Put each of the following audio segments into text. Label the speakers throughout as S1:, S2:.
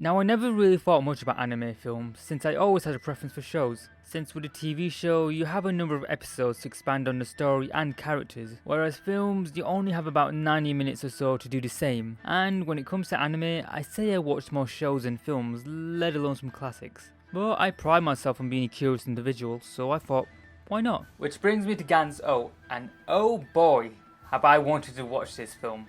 S1: Now, I never really thought much about anime films, since I always had a preference for shows, since with a TV show you have a number of episodes to expand on the story and characters, whereas films you only have about 90 minutes or so to do the same. And when it comes to anime, I say I watch more shows than films, let alone some classics. But I pride myself on being a curious individual, so I thought, why not? Which brings me to Gantz, and oh boy, have I wanted to watch this film.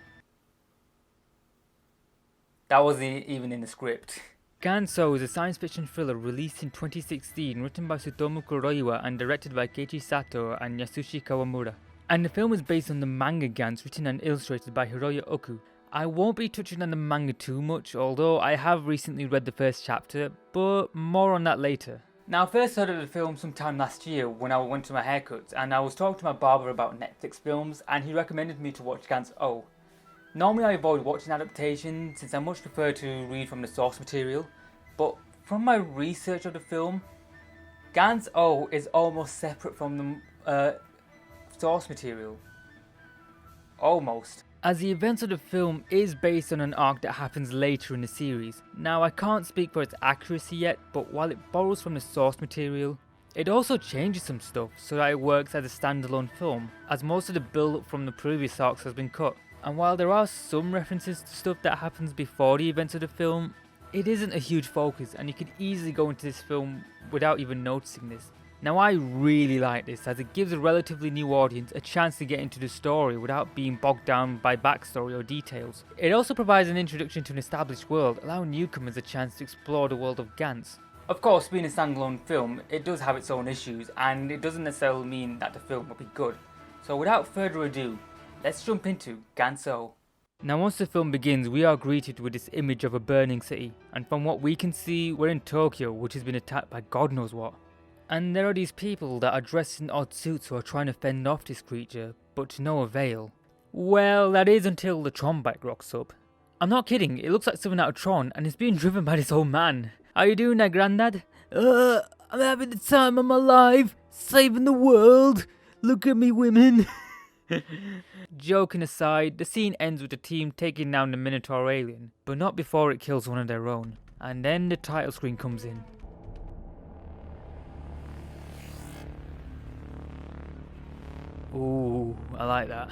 S1: That wasn't even in the script. Gantz is a science fiction thriller released in 2016, written by Tsutomu Kuroiwa and directed by Keiichi Sato and Yasushi Kawamura. And the film is based on the manga Gantz, written and illustrated by Hiroya Oku. I won't be touching on the manga too much, although I have recently read the first chapter, but more on that later. Now, I first heard of the film sometime last year when I went to my haircut, and I was talking to my barber about Netflix films, and he recommended me to watch Gantz. Normally I avoid watching adaptations since I much prefer to read from the source material, but from my research of the film, Gantz is almost separate from the source material. Almost. As the events of the film is based on an arc that happens later in the series. Now, I can't speak for its accuracy yet, but while it borrows from the source material, it also changes some stuff so that it works as a standalone film, as most of the build-up from the previous arcs has been cut. And while there are some references to stuff that happens before the events of the film, it isn't a huge focus and you could easily go into this film without even noticing this. Now, I really like this as it gives a relatively new audience a chance to get into the story without being bogged down by backstory or details. It also provides an introduction to an established world, allowing newcomers a chance to explore the world of Gantz. Of course, being a standalone film, it does have its own issues and it doesn't necessarily mean that the film will be good. So without further ado, let's jump into Gantz. Now, once the film begins, we are greeted with this image of a burning city, and from what we can see, we're in Tokyo, which has been attacked by God knows what. And there are these people that are dressed in odd suits who are trying to fend off this creature, but to no avail. Well, that is until the Tron bike rocks up. I'm not kidding, it looks like something out of Tron, and it's being driven by this old man. How you doing there, Grandad? I'm having the time of my life, saving the world. Look at me, women. Joking aside, the scene ends with the team taking down the Minotaur alien, but not before it kills one of their own. And then the title screen comes in. Ooh, I like that.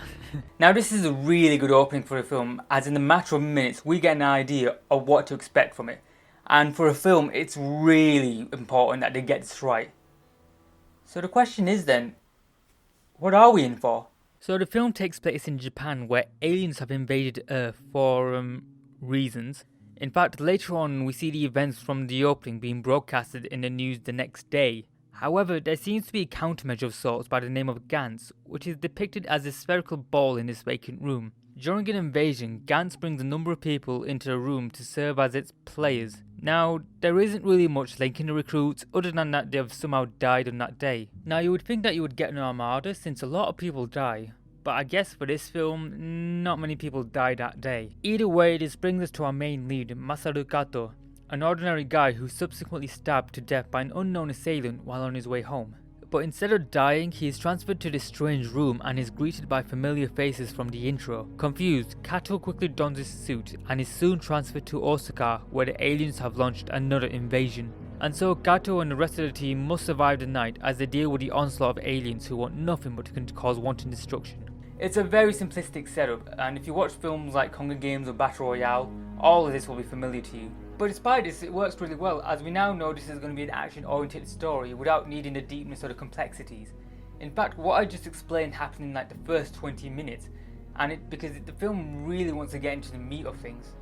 S1: Now, this is a really good opening for a film, as in a matter of minutes we get an idea of what to expect from it. And for a film, it's really important that they get this right. So the question is then, what are we in for? So the film takes place in Japan, where aliens have invaded Earth for reasons. In fact, later on we see the events from the opening being broadcasted in the news the next day. However, there seems to be a countermeasure of sorts by the name of Gantz, which is depicted as a spherical ball in this vacant room. During an invasion, Gantz brings a number of people into a room to serve as its players. Now, there isn't really much linking the recruits other than that they have somehow died on that day. Now, you would think that you would get an armada since a lot of people die, but I guess for this film, not many people die that day. Either way, this brings us to our main lead, Masaru Kato, an ordinary guy who subsequently stabbed to death by an unknown assailant while on his way home. But instead of dying, he is transferred to this strange room and is greeted by familiar faces from the intro. Confused, Kato quickly dons his suit and is soon transferred to Osaka, where the aliens have launched another invasion. And so Kato and the rest of the team must survive the night as they deal with the onslaught of aliens who want nothing but to cause wanton destruction. It's a very simplistic setup, and if you watch films like Hunger Games or Battle Royale, all of this will be familiar to you. But despite this, it works really well, as we now know this is going to be an action-oriented story without needing the deepness or the complexities. In fact, what I just explained happened in like the first 20 minutes, and because the film really wants to get into the meat of things.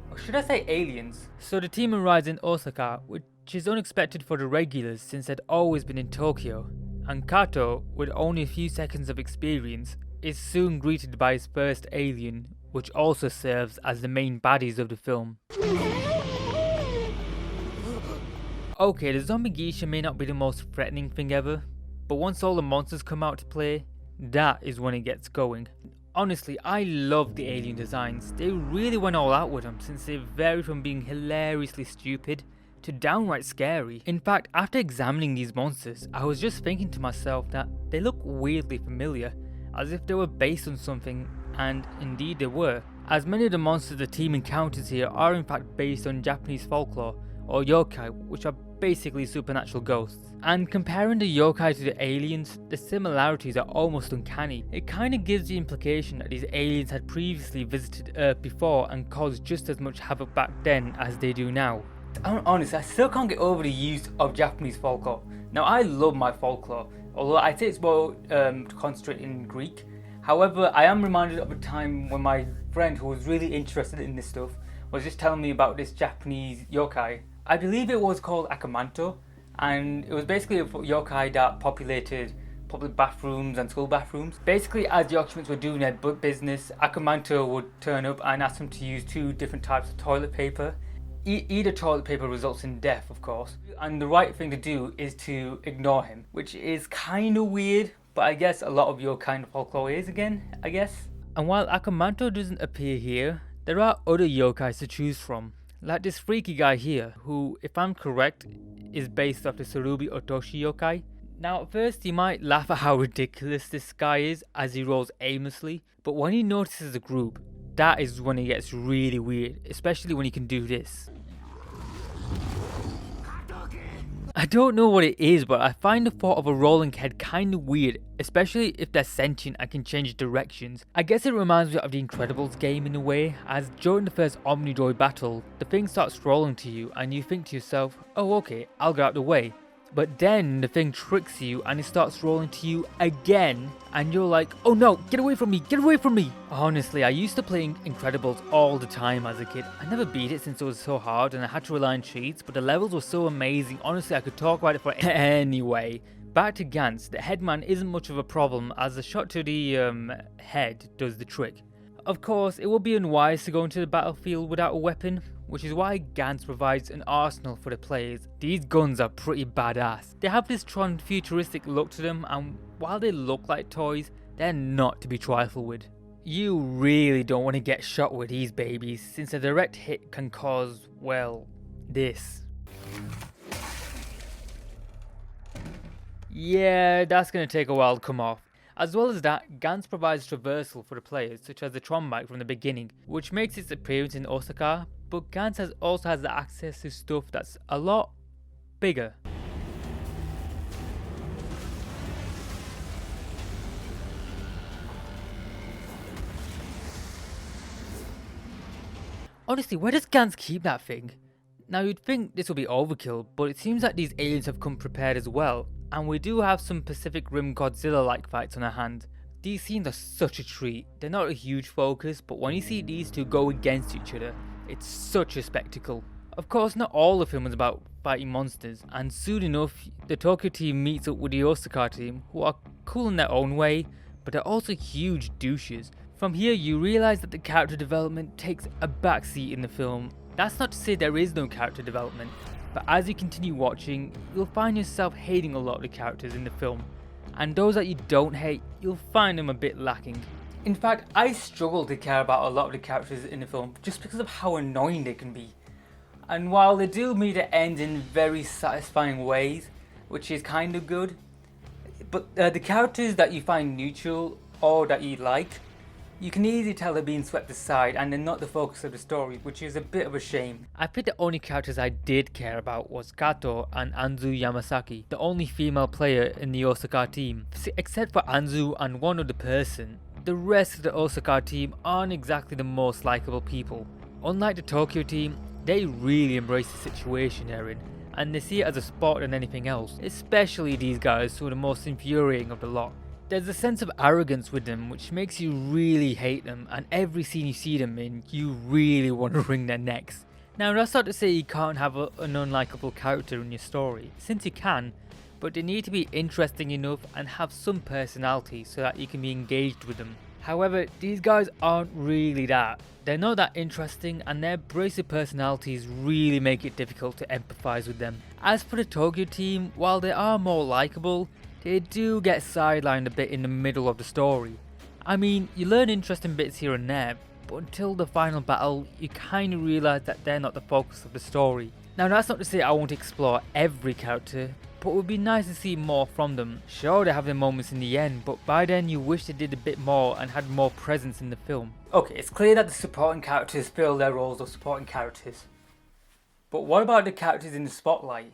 S1: Or should I say aliens? So the team arrives in Osaka, which is unexpected for the regulars since they'd always been in Tokyo. And Kato, with only a few seconds of experience, is soon greeted by his first alien, which also serves as the main baddies of the film. Okay, the zombie geisha may not be the most threatening thing ever, but once all the monsters come out to play, that is when it gets going. Honestly, I love the alien designs. They really went all out with them since they vary from being hilariously stupid to downright scary. In fact, after examining these monsters, I was just thinking to myself that they look weirdly familiar, as if they were based on something, and indeed they were. as many of the monsters the team encounters here are in fact based on Japanese folklore, or yokai, which are basically supernatural ghosts. And comparing the yokai to the aliens, the similarities are almost uncanny. It kind of gives the implication that these aliens had previously visited Earth before and caused just as much havoc back then as they do now. Honestly, I still can't get over the use of Japanese folklore. Now, I love my folklore, although I say it's more to concentrate in Greek. However, I am reminded of a time when my friend who was really interested in this stuff was just telling me about this Japanese yokai. I believe it was called Akamanto, and it was basically a yokai that populated public bathrooms and school bathrooms. Basically, as the occupants were doing their business, Akamanto would turn up and ask them to use two different types of toilet paper. Either toilet paper results in death, of course, and the right thing to do is to ignore him, which is kind of weird, but I guess a lot of your kind of folklore is again, I guess. And while Akamanto doesn't appear here, there are other yokais to choose from, like this freaky guy here, who, if I'm correct, is based off the Surubi Otoshi yokai. Now at first you might laugh at how ridiculous this guy is as he rolls aimlessly, but when he notices a group, that is when it gets really weird, especially when he can do this. I don't know what it is, but I find the thought of a rolling head kinda weird, especially if they're sentient and can change directions. I guess it reminds me of the Incredibles game in a way, as during the first Omnidroid battle, the thing starts rolling to you and you think to yourself, oh okay, I'll get out of the way. But then the thing tricks you and it starts rolling to you again, and you're like, oh no, get away from me, get away from me! Honestly, I used to play Incredibles all the time as a kid. I never beat it since it was so hard and I had to rely on cheats, but the levels were so amazing, honestly I could talk about it for anyway. Back to Gantz, the headman isn't much of a problem as the shot to the head does the trick. Of course, it would be unwise to go into the battlefield without a weapon, which is why Gantz provides an arsenal for the players. These guns are pretty badass. They have this Tron futuristic look to them, and while they look like toys, they're not to be trifled with. You really don't want to get shot with these babies, since a direct hit can cause, well, this. Yeah, that's going to take a while to come off. As well as that, Gantz provides traversal for the players, such as the Tron bike from the beginning, which makes its appearance in Osaka, but Gantz also has access to stuff that's a lot bigger. Honestly, where does Gantz keep that thing? Now you'd think this would be overkill, but it seems that these aliens have come prepared as well, and we do have some Pacific Rim Godzilla-like fights on our hand. These scenes are such a treat. They're not a huge focus, but when you see these two go against each other, it's such a spectacle. Of course, not all the film is about fighting monsters, and soon enough, the Tokyo team meets up with the Osaka team, who are cool in their own way, but they're also huge douches. From here, you realise that the character development takes a backseat in the film. That's not to say there is no character development, but as you continue watching, you'll find yourself hating a lot of the characters in the film, and those that you don't hate, you'll find them a bit lacking. In fact, I struggle to care about a lot of the characters in the film just because of how annoying they can be. And while they do meet the end in very satisfying ways, which is kind of good, but the characters that you find neutral or that you like, you can easily tell they're being swept aside and they're not the focus of the story, which is a bit of a shame. I think the only characters I did care about was Kato and Anzu Yamasaki, the only female player in the Osaka team. Except for Anzu and one other person, the rest of the Osaka team aren't exactly the most likable people. Unlike the Tokyo team, they really embrace the situation they're in, and they see it as a sport than anything else, especially these guys who are the most infuriating of the lot. There's a sense of arrogance with them which makes you really hate them, and every scene you see them in, you really want to wring their necks. Now that's not to say you can't have an unlikable character in your story, since you can, but they need to be interesting enough and have some personality so that you can be engaged with them. However, these guys aren't really that. They're not that interesting, and their abrasive personalities really make it difficult to empathise with them. As for the Tokyo team, while they are more likeable, they do get sidelined a bit in the middle of the story. I mean, you learn interesting bits here and there, but until the final battle, you kind of realise that they're not the focus of the story. Now that's not to say I won't explore every character, but it would be nice to see more from them. Sure, they have their moments in the end, but by then you wish they did a bit more and had more presence in the film. Okay, it's clear that the supporting characters fill their roles of supporting characters. But what about the characters in the spotlight?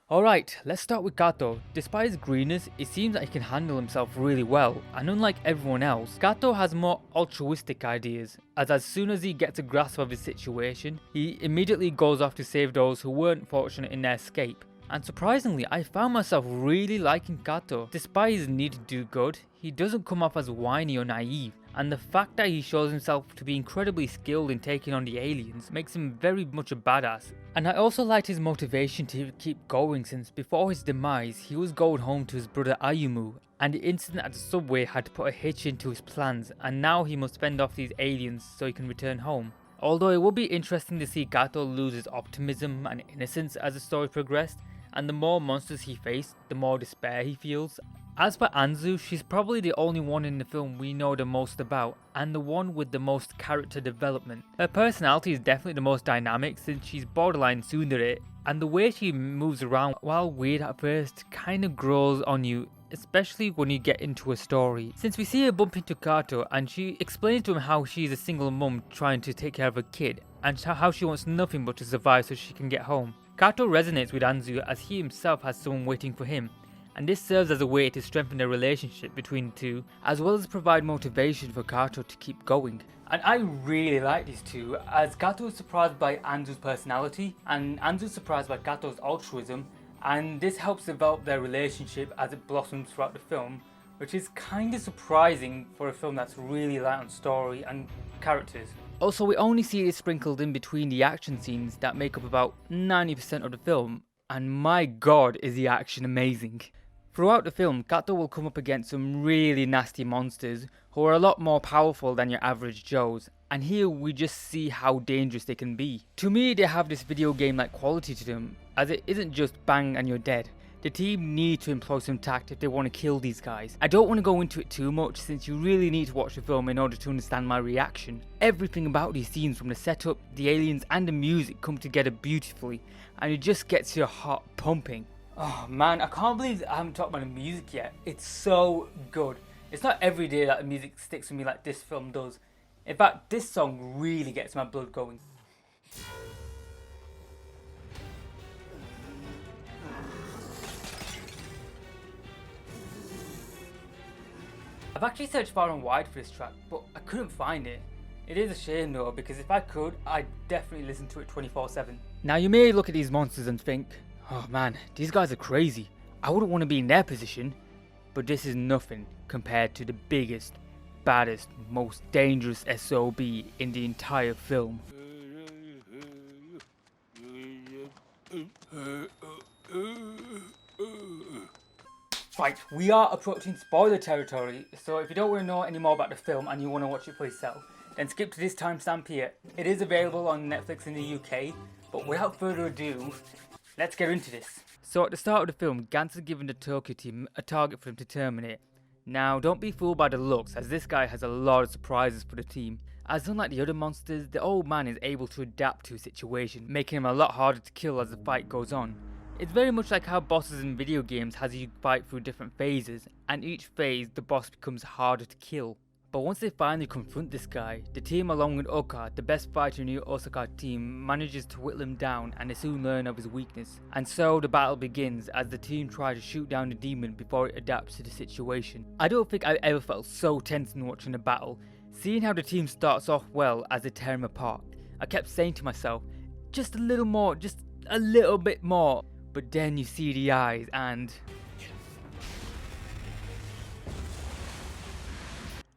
S1: Alright, let's start with Kato. Despite his greenness, it seems that he can handle himself really well, and unlike everyone else, Kato has more altruistic ideas, as soon as he gets a grasp of his situation, he immediately goes off to save those who weren't fortunate in their escape. And surprisingly, I found myself really liking Kato. Despite his need to do good, he doesn't come off as whiny or naive, and the fact that he shows himself to be incredibly skilled in taking on the aliens makes him very much a badass. And I also liked his motivation to keep going, since before his demise he was going home to his brother Ayumu, and the incident at the subway had to put a hitch into his plans, and now he must fend off these aliens so he can return home. Although it will be interesting to see Kato lose his optimism and innocence as the story progressed, and the more monsters he faced, the more despair he feels. As for Anzu, she's probably the only one in the film we know the most about, and the one with the most character development. Her personality is definitely the most dynamic, since she's borderline tsundere, and the way she moves around, while weird at first, kinda grows on you, especially when you get into a story. Since we see her bump into Kato and she explains to him how she's a single mum trying to take care of a kid, and how she wants nothing but to survive so she can get home. Kato resonates with Anzu as he himself has someone waiting for him, and this serves as a way to strengthen the relationship between the two, as well as provide motivation for Kato to keep going. And I really like these two, as Kato is surprised by Anzu's personality, and Anzu is surprised by Kato's altruism, and this helps develop their relationship as it blossoms throughout the film, which is kinda surprising for a film that's really light on story and characters. Also, we only see it sprinkled in between the action scenes that make up about 90% of the film, and my god is the action amazing. Throughout the film, Kato will come up against some really nasty monsters who are a lot more powerful than your average Joes, and here we just see how dangerous they can be. To me, they have this video game like quality to them, as it isn't just bang and you're dead. The team need to employ some tact if they want to kill these guys. I don't want to go into it too much, since you really need to watch the film in order to understand my reaction. Everything about these scenes, from the setup, the aliens and the music, come together beautifully, and it just gets your heart pumping. Oh man, I can't believe I haven't talked about the music yet. It's so good. It's not every day that the music sticks with me like this film does. In fact, this song really gets my blood going. I've actually searched far and wide for this track, but I couldn't find it. It is a shame though, because if I could, I'd definitely listen to it 24/7. Now you may look at these monsters and think, oh man, these guys are crazy. I wouldn't want to be in their position. But this is nothing compared to the biggest, baddest, most dangerous SOB in the entire film. Right, we are approaching spoiler territory, so if you don't want to know any more about the film and you want to watch it for yourself, then skip to this timestamp here. It is available on Netflix in the UK, but without further ado, let's get into this. So at the start of the film, Gantz has given the Tokyo team a target for them to terminate. Now don't be fooled by the looks, as this guy has a lot of surprises for the team. As unlike the other monsters, the old man is able to adapt to a situation, making him a lot harder to kill as the fight goes on. It's very much like how bosses in video games has you fight through different phases, and each phase the boss becomes harder to kill. But once they finally confront this guy, the team along with Oka, the best fighter in the Osaka team, manages to whittle him down, and they soon learn of his weakness. And so the battle begins as the team try to shoot down the demon before it adapts to the situation. I don't think I've ever felt so tense in watching a battle, seeing how the team starts off well as they tear him apart. I kept saying to myself, just a little more, just a little bit more. But then you see the eyes and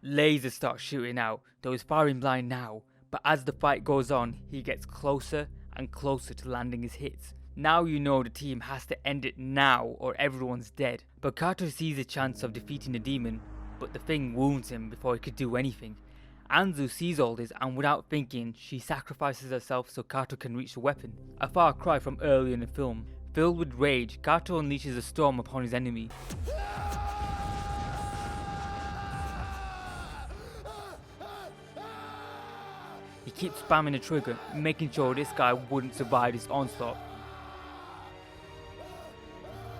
S1: lasers start shooting out, though he's firing blind now, but as the fight goes on, he gets closer and closer to landing his hits. Now you know the team has to end it now or everyone's dead. But Kato sees a chance of defeating the demon, but the thing wounds him before he could do anything. Anzu sees all this, and without thinking, she sacrifices herself so Kato can reach the weapon. A far cry from earlier in the film. Filled with rage, Kato unleashes a storm upon his enemy. He keeps spamming the trigger, making sure this guy wouldn't survive this onslaught.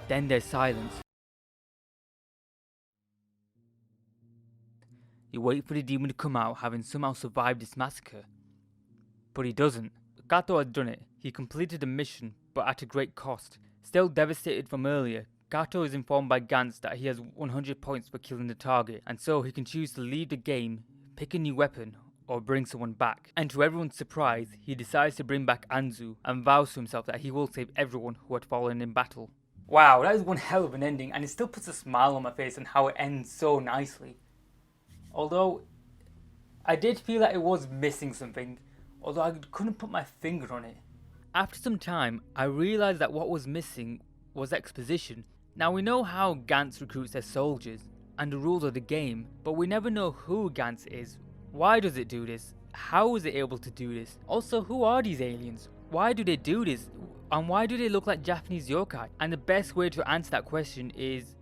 S1: Then there's silence. You wait for the demon to come out, having somehow survived this massacre. But he doesn't. Kato has done it. He completed the mission, but at a great cost. Still devastated from earlier, Kato is informed by Gantz that he has 100 points for killing the target, and so he can choose to leave the game, pick a new weapon, or bring someone back. And to everyone's surprise, he decides to bring back Anzu and vows to himself that he will save everyone who had fallen in battle. Wow, that is one hell of an ending, and it still puts a smile on my face on how it ends so nicely. Although, I did feel that it was missing something, although I couldn't put my finger on it. After some time, I realised that what was missing was exposition. Now we know how Gantz recruits their soldiers, and the rules of the game, but we never know who Gantz is. Why does it do this? How is it able to do this? Also, who are these aliens? Why do they do this? And why do they look like Japanese yokai? And the best way to answer that question is,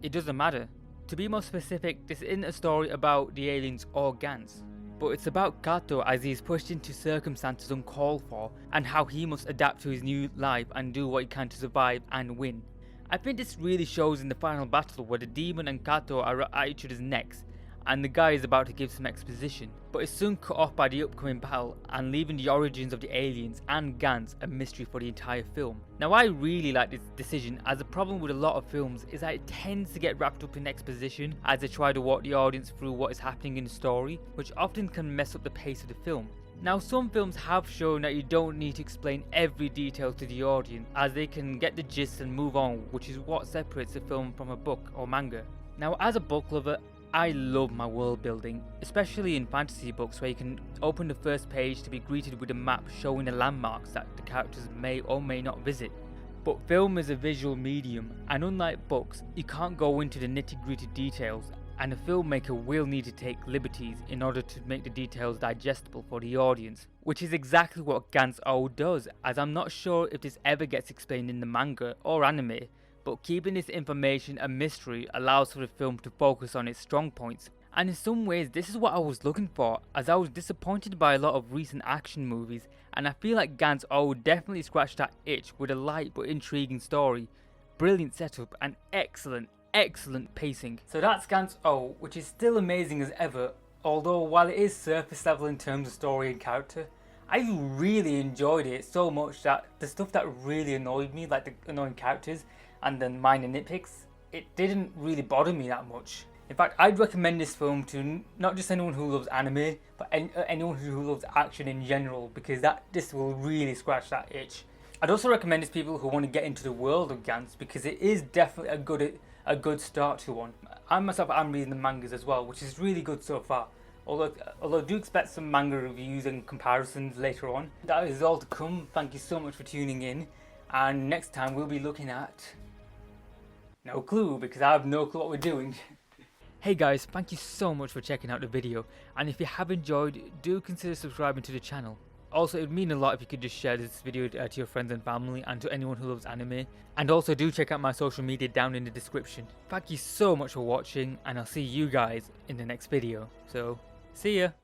S1: it doesn't matter. To be more specific, this isn't a story about the aliens or Gantz, but it's about Kato as he is pushed into circumstances uncalled for and how he must adapt to his new life and do what he can to survive and win. I think this really shows in the final battle where the demon and Kato are at each other's necks and the guy is about to give some exposition, but is soon cut off by the upcoming battle and leaving the origins of the aliens and Gantz a mystery for the entire film. Now I really like this decision, as the problem with a lot of films is that it tends to get wrapped up in exposition as they try to walk the audience through what is happening in the story, which often can mess up the pace of the film. Now some films have shown that you don't need to explain every detail to the audience, as they can get the gist and move on, which is what separates a film from a book or manga. Now as a book lover, I love my world building, especially in fantasy books where you can open the first page to be greeted with a map showing the landmarks that the characters may or may not visit. But film is a visual medium, and unlike books, you can't go into the nitty-gritty details, and a filmmaker will need to take liberties in order to make the details digestible for the audience, which is exactly what Gantz does, as I'm not sure if this ever gets explained in the manga or anime, but keeping this information a mystery allows for the film to focus on its strong points. And in some ways this is what I was looking for, as I was disappointed by a lot of recent action movies, and I feel like Gantz definitely scratched that itch with a light but intriguing story, brilliant setup and excellent pacing. So that's Gantz, which is still amazing as ever, although while it is surface level in terms of story and character, I really enjoyed it so much that the stuff that really annoyed me, like the annoying characters and then minor nitpicks, it didn't really bother me that much. In fact, I'd recommend this film to not just anyone who loves anime, but anyone who loves action in general, because this will really scratch that itch. I'd also recommend this to people who want to get into the world of Gantz, because it is definitely a good start to one. I myself am reading the mangas as well, which is really good so far. Although do expect some manga reviews and comparisons later on. That is all to come. Thank you so much for tuning in, and next time we'll be looking at... no clue, because I have no clue what we're doing. Hey guys, thank you so much for checking out the video, and if you have enjoyed, do consider subscribing to the channel. Also, it would mean a lot if you could just share this video to your friends and family and to anyone who loves anime. And also do check out my social media down in the description. Thank you so much for watching, and I'll see you guys in the next video. So, see ya!